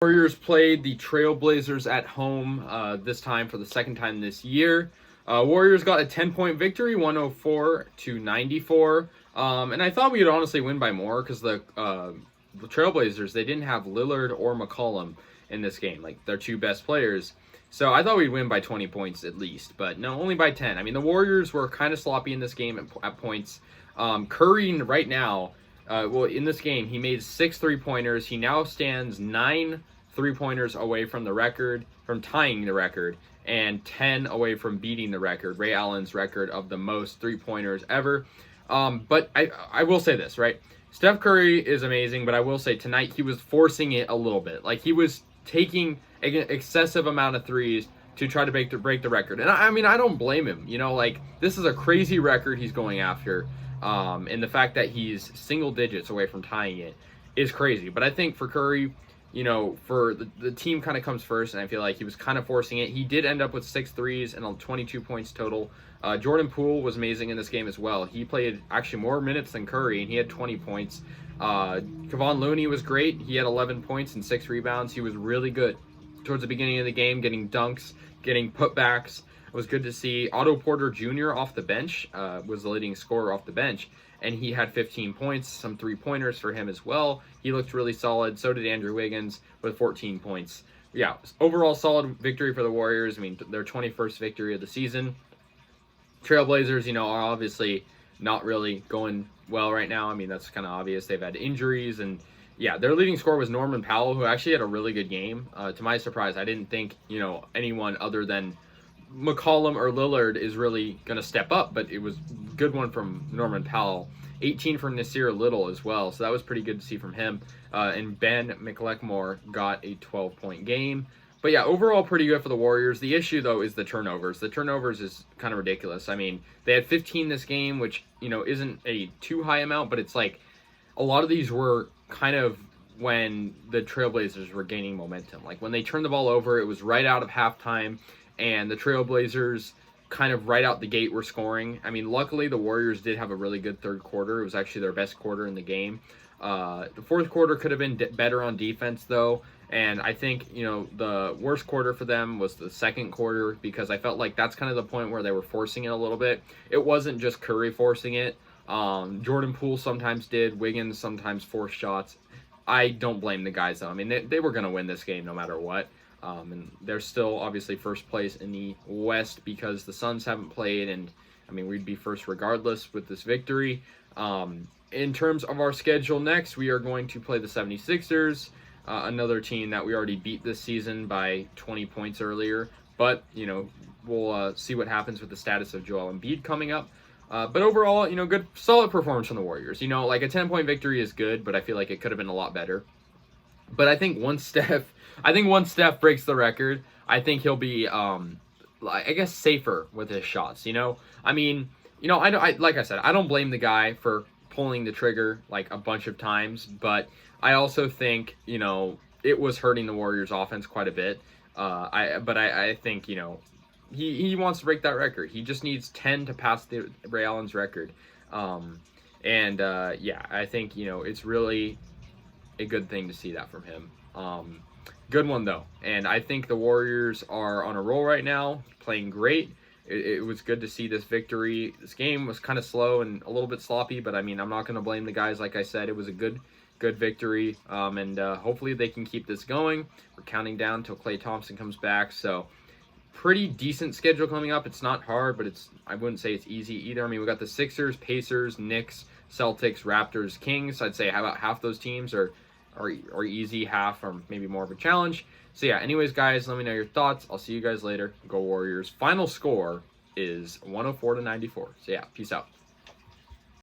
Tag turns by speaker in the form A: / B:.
A: Warriors played the Trailblazers at home this time for the second time this year. Warriors got a 10-point victory, 104-94. And I thought we would honestly win by more because the Trailblazers, they didn't have Lillard or McCollum in this game, like their two best players. So I thought we'd win by 20 points at least, but no, only by 10. I mean, the Warriors were kind of sloppy in this game at points. Curry right now, in this game, he made 6 3-pointers. He now stands 9 3-pointers away from the record, from tying the record, and 10 away from beating the record, Ray Allen's record of the most 3-pointers ever. But I will say this, right? Steph Curry is amazing, but I will say tonight he was forcing it a little bit. Like, he was taking an excessive amount of threes to try to break the record. And I mean, I don't blame him. You know, like, this is a crazy record he's going after. And the fact that he's single digits away from tying it is crazy. But I think for Curry, you know, for the team kind of comes first, and I feel like he was kind of forcing it. He did end up with 6 threes and 22 points total. Jordan Poole was amazing in this game as well. He played actually more minutes than Curry, and he had 20 points. Kevon Looney was great. He had 11 points and 6 rebounds. He was really good towards the beginning of the game, getting dunks, getting putbacks. It was good to see. Otto Porter Jr. off the bench was the leading scorer off the bench, and he had 15 points, some 3-pointers for him as well. He looked really solid. So did Andrew Wiggins with 14 points. Yeah, overall solid victory for the Warriors. I mean, their 21st victory of the season. Trailblazers, you know, are obviously not really going well right now. I mean, that's kind of obvious. They've had injuries, and yeah, their leading scorer was Norman Powell, who actually had a really good game. To my surprise, I didn't think, you know, anyone other than McCollum or Lillard is really going to step up, but it was a good one from Norman Powell. 18 from Nasir Little as well, so that was pretty good to see from him. And Ben McLemore got a 12-point game. But yeah, overall pretty good for the Warriors. The issue, though, is the turnovers. The turnovers is kind of ridiculous. I mean, they had 15 this game, which, you know, isn't a too high amount, but it's like a lot of these were kind of when the Trailblazers were gaining momentum. Like, when they turned the ball over, it was right out of halftime, and the Trailblazers kind of right out the gate were scoring. I mean, luckily, the Warriors did have a really good third quarter. It was actually their best quarter in the game. The fourth quarter could have been better on defense, though. And I think, you know, the worst quarter for them was the second quarter, because I felt like that's kind of the point where they were forcing it a little bit. It wasn't just Curry forcing it. Jordan Poole sometimes did. Wiggins sometimes forced shots. I don't blame the guys, though. I mean, they were going to win this game no matter what. And they're still obviously first place in the West because the Suns haven't played. And, I mean, we'd be first regardless with this victory. In terms of our schedule next, we are going to play the 76ers. Another team that we already beat this season by 20 points earlier. But, you know, we'll see what happens with the status of Joel Embiid coming up. But overall, you know, good, solid performance from the Warriors. You know, like a 10-point victory is good, but I feel like it could have been a lot better. But I think once Steph breaks the record, I think he'll be, I guess, safer with his shots. You know, I mean, you know, I like I said, I don't blame the guy for pulling the trigger like a bunch of times, but I also think, you know, it was hurting the Warriors' offense quite a bit. I think, you know, he wants to break that record. He just needs 10 to pass the Ray Allen's record. Yeah, I think, you know, it's really a good thing to see that from him. Good one, though. And I think the Warriors are on a roll right now, playing great. It was good to see this victory. This game was kind of slow and a little bit sloppy, but I mean, I'm not going to blame the guys. Like I said, it was a good victory. Hopefully they can keep this going. We're counting down till Klay Thompson comes back. So pretty decent schedule coming up. It's not hard, but I wouldn't say it's easy either. I mean, we got the Sixers, Pacers, Knicks, Celtics, Raptors, Kings. I'd say about half those teams are easy, half or maybe more of a challenge. So yeah, anyways, guys, let me know your thoughts. I'll see you guys later. Go Warriors. Final score is 104-94. So yeah, peace out.